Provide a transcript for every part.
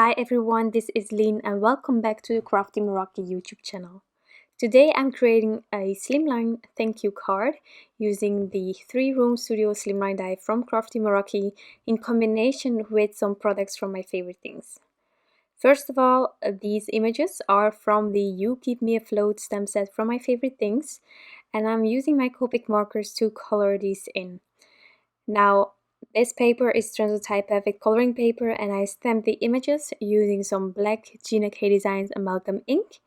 Hi everyone, this is Lynn and welcome back to the Crafty Meraki YouTube channel. Today I'm creating a slimline thank you card using the 3 Room Studio Slimline Die from Crafty Meraki in combination with some products from my favorite things. First of all, these images are from the You Keep Me Afloat stamp set from my favorite things, and I'm using my Copic markers to color these in. Now, this paper is Transotype Perfect coloring paper, and I stamped the images using some black Gina Designs Amalgam ink,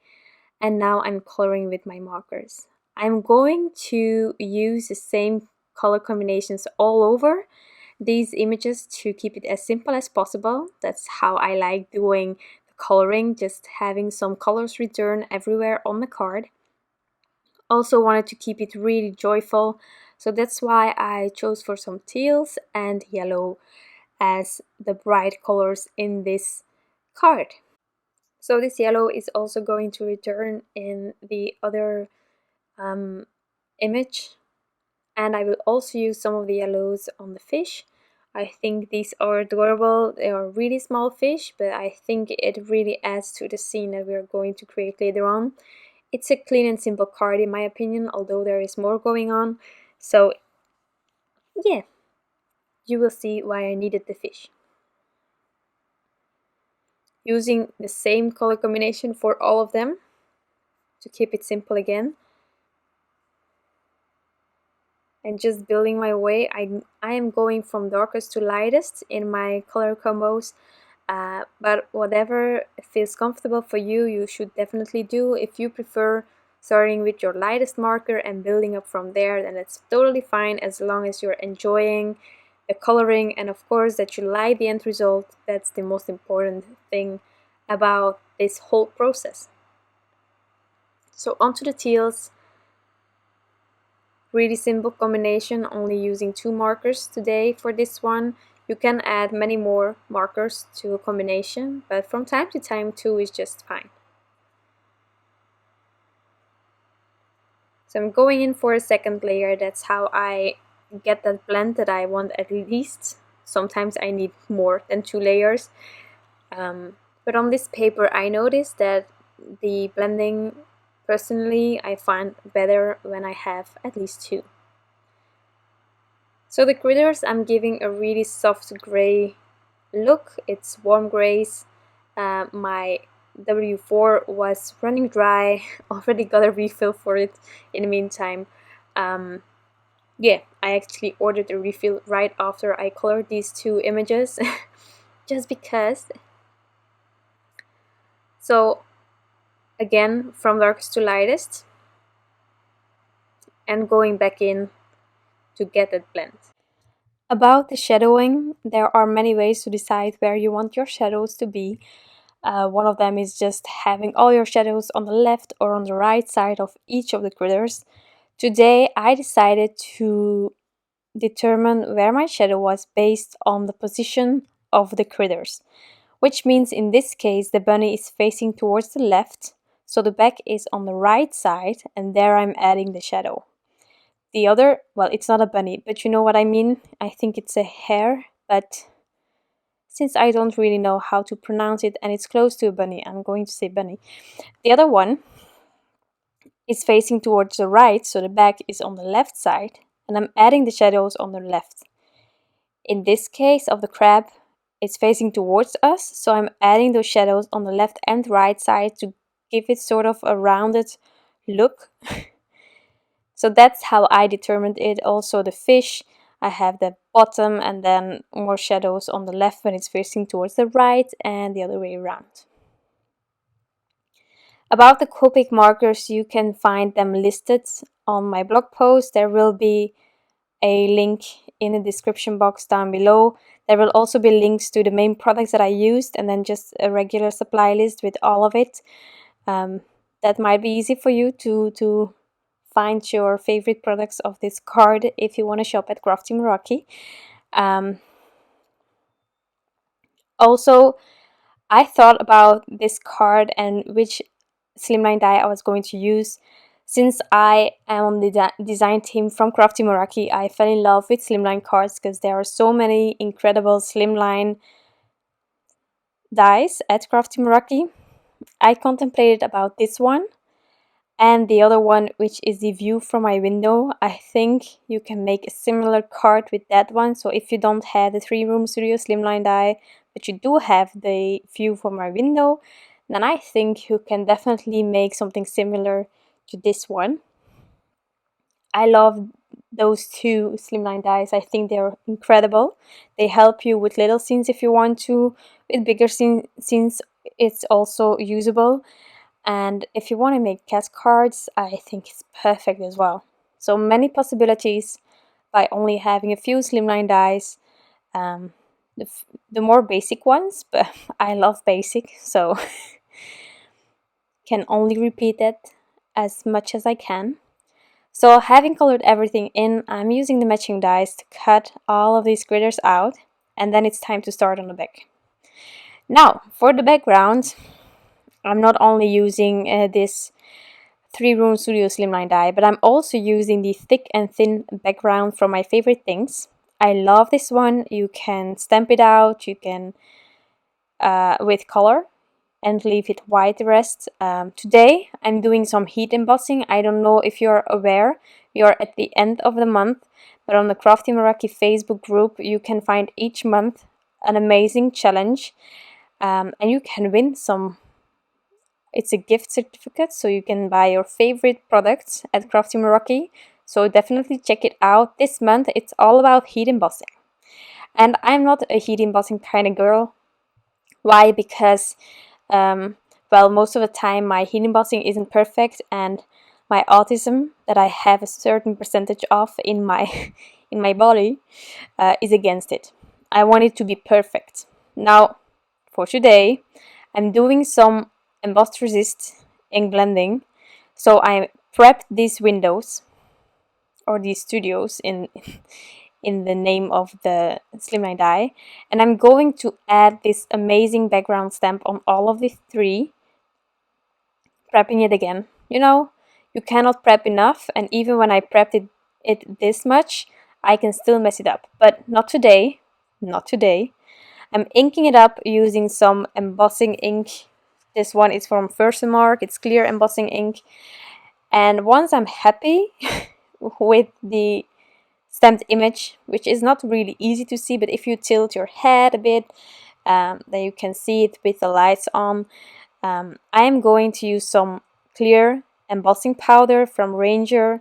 and now I'm coloring with my markers. I'm going to use the same color combinations all over these images to keep it as simple as possible. That's how I like doing the coloring, just having some colors return everywhere on the card. Also wanted to keep it really joyful, so that's why I chose for some teals and yellow as the bright colors in this card. So this yellow is also going to return in the other image, and I will also use some of the yellows on the fish. I think these are adorable. They are really small fish, but I think it really adds to the scene that we are going to create later on. It's a clean and simple card in my opinion, although there is more going on. So yeah, you will see why I needed the fish. Using the same color combination for all of them to keep it simple again. And just building my way, I am going from darkest to lightest in my color combos. But whatever feels comfortable for you, you should definitely do. If you prefer starting with your lightest marker and building up from there, then it's totally fine as long as you're enjoying the coloring and of course that you like the end result. That's the most important thing about this whole process. So onto the teals. Really simple combination, only using 2 markers today for this one. You can add many more markers to a combination, but from time to time 2 is just fine. So I'm going in for a second layer. That's how I get that blend that I want at least. Sometimes I need more than 2 layers. But on this paper I noticed that the blending, personally, I find better when I have at least 2. So the critters, I'm giving a really soft gray look. It's warm grays. My W4 was running dry. Already got a refill for it in the meantime. Yeah, I actually ordered a refill right after I colored these 2 images just because. So again, from darkest to lightest and going back in to get that blend. About the shadowing, there are many ways to decide where you want your shadows to be. One of them is just having all your shadows on the left or on the right side of each of the critters. Today I decided to determine where my shadow was based on the position of the critters, which means in this case the bunny is facing towards the left, so the back is on the right side, and there I'm adding the shadow. The other, well, it's not a bunny, but you know what I mean. I think it's a hare, but since I don't really know how to pronounce it and it's close to a bunny, I'm going to say bunny. The other one is facing towards the right, so the back is on the left side, and I'm adding the shadows on the left. In this case of the crab, it's facing towards us, so I'm adding those shadows on the left and right side to give it sort of a rounded look. So that's how I determined it. Also the fish, I have the bottom and then more shadows on the left when it's facing towards the right and the other way around. About the Copic markers, you can find them listed on my blog post. There will be a link in the description box down below. There will also be links to the main products that I used and then just a regular supply list with all of it. That might be easy for you to find your favorite products of this card if you want to shop at Crafty Meraki. Also, I thought about this card and which slimline die I was going to use. Since I am on the design team from Crafty Meraki, I fell in love with slimline cards because there are so many incredible slimline dies at Crafty Meraki. I contemplated about this one and the other one, which is the view from my window. I think you can make a similar card with that one. So if you don't have the 3 Room Studio Slimline Die, but you do have the view from my window, then I think you can definitely make something similar to this one. I love those 2 Slimline dies. I think they're incredible. They help you with little scenes if you want to. With bigger scenes, it's also usable. And if you want to make cast cards, I think it's perfect as well. So many possibilities by only having a few Slimline dies. The more basic ones, but I love basic, so can only repeat it as much as I can. So having colored everything in, I'm using the matching dies to cut all of these critters out, and then it's time to start on the back. Now, for the background, I'm not only using this 3 Room Studio Slimline Die, but I'm also using the thick and thin background from my favorite things. I love this one. You can stamp it out, you can with color, and leave it white the rest. Today I'm doing some heat embossing. I don't know if you're aware, we are at the end of the month, but on the Crafty Meraki Facebook group you can find each month an amazing challenge, and you can win some. It's a gift certificate, so you can buy your favorite products at Crafty Meraki. So definitely check it out. This month it's all about heat embossing. And I'm not a heat embossing kind of girl. Why? Because well, most of the time my heat embossing isn't perfect, and my autism that I have a certain percentage of in my in my body is against it. I want it to be perfect. Now, for today, I'm doing some embossed resist ink blending. So I prepped these windows, or these studios in the name of the Slimline Die, and I'm going to add this amazing background stamp on all of the 3, prepping it again. You know, you cannot prep enough, and even when I prepped it this much, I can still mess it up. But not today, not today. I'm inking it up using some embossing ink. This one is from Versamark, it's clear embossing ink. And once I'm happy with the stamped image, which is not really easy to see, but if you tilt your head a bit, then you can see it with the lights on. I am going to use some clear embossing powder from Ranger.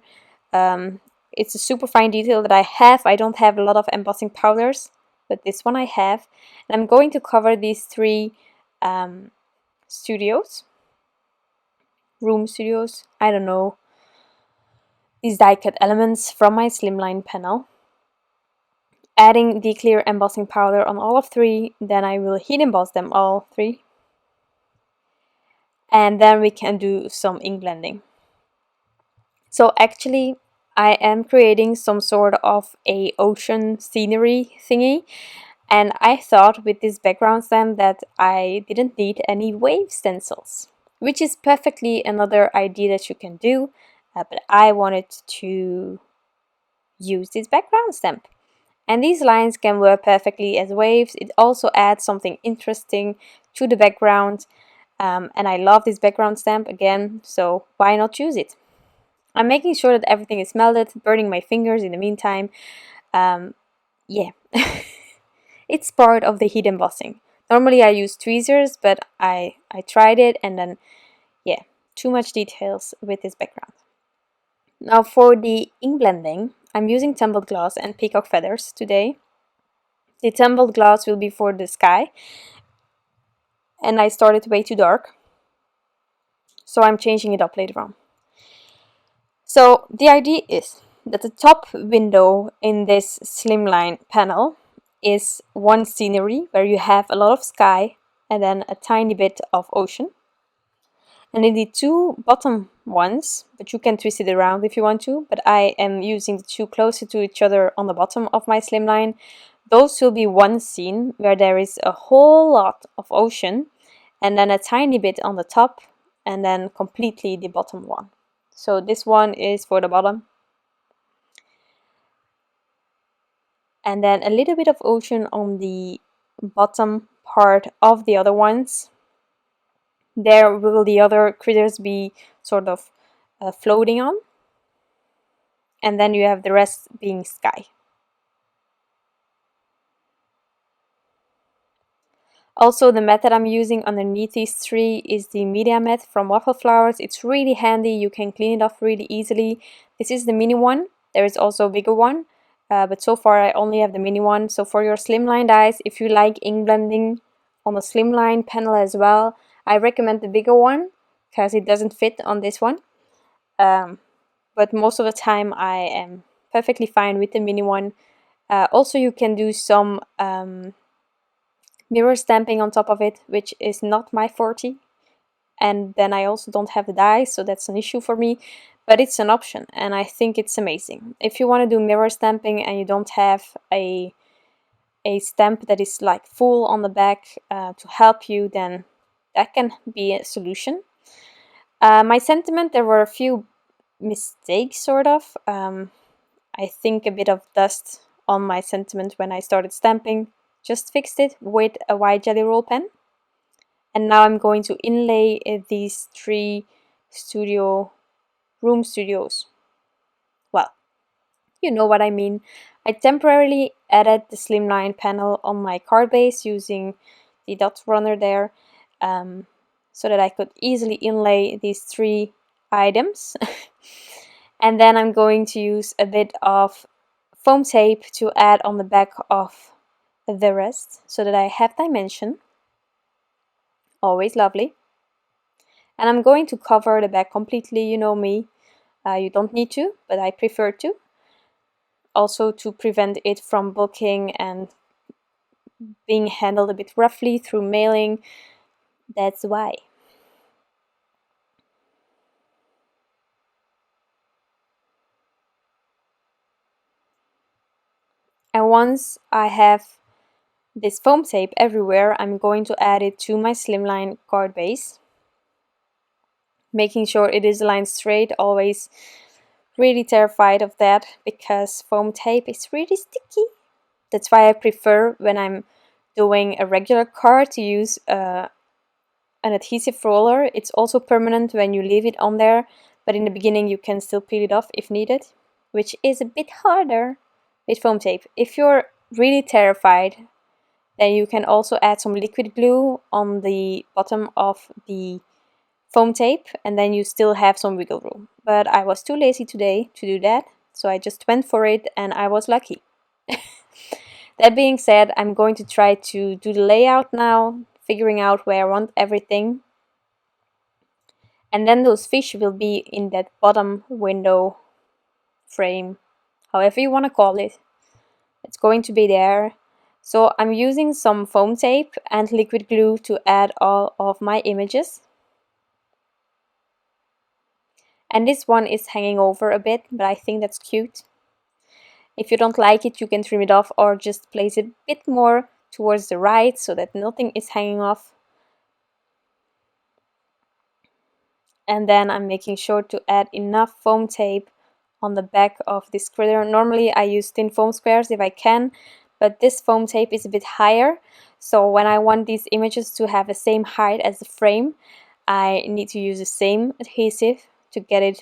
It's a super fine detail that I have. I don't have a lot of embossing powders, but this one I have. And I'm going to cover these 3 studios, room studios, I don't know, these die cut elements from my slimline panel. Adding the clear embossing powder on all of 3, then I will heat emboss them all 3. And then we can do some ink blending. So actually I am creating some sort of a ocean scenery thingy, and I thought with this background stamp that I didn't need any wave stencils, which is perfectly another idea that you can do, but I wanted to use this background stamp. And these lines can work perfectly as waves. It also adds something interesting to the background, and I love this background stamp again, so why not use it? I'm making sure that everything is melted, burning my fingers in the meantime. Yeah, it's part of the heat embossing. Normally I use tweezers, but I tried it, and then, yeah, too much details with this background. Now for the ink blending, I'm using Tumbled gloss and Peacock feathers today. The Tumbled gloss will be for the sky, and I started way too dark, so I'm changing it up later on. So the idea is that the top window in this slimline panel is one scenery where you have a lot of sky and then a tiny bit of ocean. And in the 2 bottom ones, but you can twist it around if you want to, but I am using the 2 closer to each other on the bottom of my slimline. Those will be one scene where there is a whole lot of ocean and then a tiny bit on the top, and then completely the bottom one. So this one is for the bottom. And then a little bit of ocean on the bottom part of the other ones. There will the other critters be sort of floating on, and then you have the rest being sky. Also, the mat that I'm using underneath these three is the media mat from Waffle Flowers. It's really handy, you can clean it off really easily. This is the mini one, there is also a bigger one, but so far I only have the mini one. So for your slimline dies, if you like ink blending on the slimline panel as well, I recommend the bigger one, because it doesn't fit on this one. But most of the time I am perfectly fine with the mini one. Also, you can do some mirror stamping on top of it, which is not my forte, and then I also don't have the dies, so that's an issue for me, but it's an option and I think it's amazing. If you want to do mirror stamping and you don't have a stamp that is like full on the back to help you, then that can be a solution. My sentiment, there were a few mistakes sort of. I think a bit of dust on my sentiment when I started stamping. Just fixed it with a white jelly roll pen. And now I'm going to inlay these three room studios. Well, you know what I mean. I temporarily added the slimline panel on my card base using the dot runner there, so that I could easily inlay these three items. And then I'm going to use a bit of foam tape to add on the back of the rest, so that I have dimension. Always lovely. And I'm going to cover the back completely, you know me. You don't need to, but I prefer to. Also to prevent it from bulking and being handled a bit roughly through mailing. That's why. And once I have this foam tape everywhere, I'm going to add it to my slimline card base, making sure it is aligned straight. Always really terrified of that because foam tape is really sticky. That's why I prefer, when I'm doing a regular card, to use an adhesive roller. It's also permanent when you leave it on there, but in the beginning you can still peel it off if needed, which is a bit harder with foam tape. If you're really terrified, then you can also add some liquid glue on the bottom of the foam tape, and then you still have some wiggle room. But I was too lazy today to do that, so I just went for it and I was lucky. That being said, I'm going to try to do the layout now, figuring out where I want everything. And then those fish will be in that bottom window frame, however you want to call it. It's going to be there. So I'm using some foam tape and liquid glue to add all of my images. And this one is hanging over a bit, but I think that's cute. If you don't like it, you can trim it off or just place it a bit more towards the right so that nothing is hanging off. And then I'm making sure to add enough foam tape on the back of this critter. Normally I use thin foam squares if I can, but this foam tape is a bit higher. So when I want these images to have the same height as the frame, I need to use the same adhesive to get it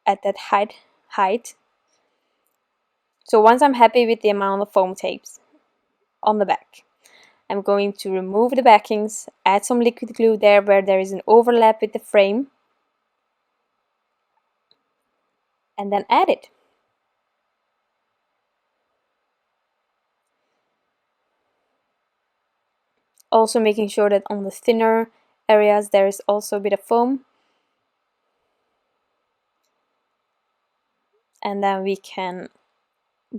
at that height. So once I'm happy with the amount of foam tapes on the back, I'm going to remove the backings, add some liquid glue there where there is an overlap with the frame, and then add it. Also making sure that on the thinner areas there is also a bit of foam. And then we can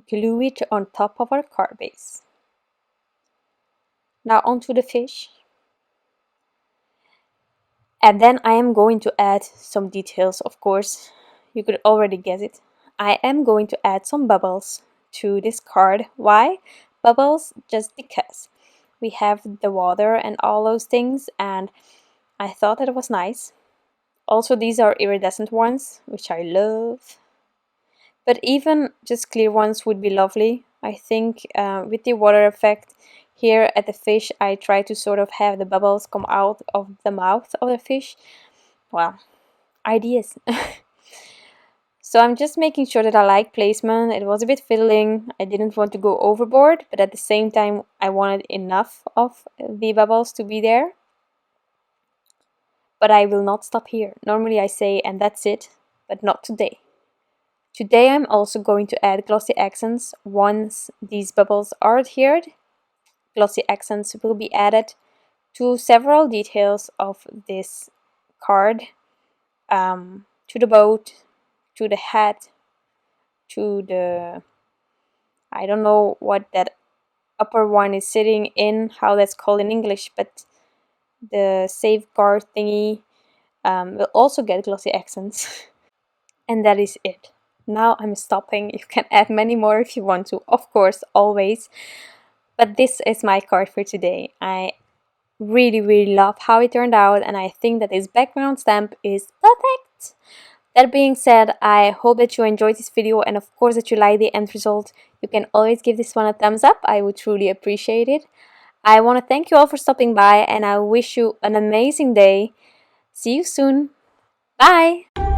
glue it on top of our card base. Now onto the fish. And then I am going to add some details, of course. You could already guess it. I am going to add some bubbles to this card. Why? Bubbles? Just because. We have the water and all those things, and I thought that it was nice. Also, these are iridescent ones, which I love. But even just clear ones would be lovely. I think with the water effect, here at the fish, I try to sort of have the bubbles come out of the mouth of the fish. Well, ideas. So I'm just making sure that I like placement. It was a bit fiddling. I didn't want to go overboard, but at the same time I wanted enough of the bubbles to be there. But I will not stop here. Normally I say, and that's it, but not today. Today I'm also going to add glossy accents once these bubbles are adhered. Glossy accents will be added to several details of this card, to the boat, to the hat, to the, I don't know what that upper one is sitting in, how that's called in English, but the safeguard thingy will also get glossy accents. And that is it. Now I'm stopping. You can add many more if you want to, of course, always. But this is my card for today. I really love how it turned out, and I think that this background stamp is perfect. That being said, I hope that you enjoyed this video, and of course that you like the end result. You can always give this one a thumbs up. I would truly appreciate it. I want to thank you all for stopping by, and I wish you an amazing day. See you soon. Bye!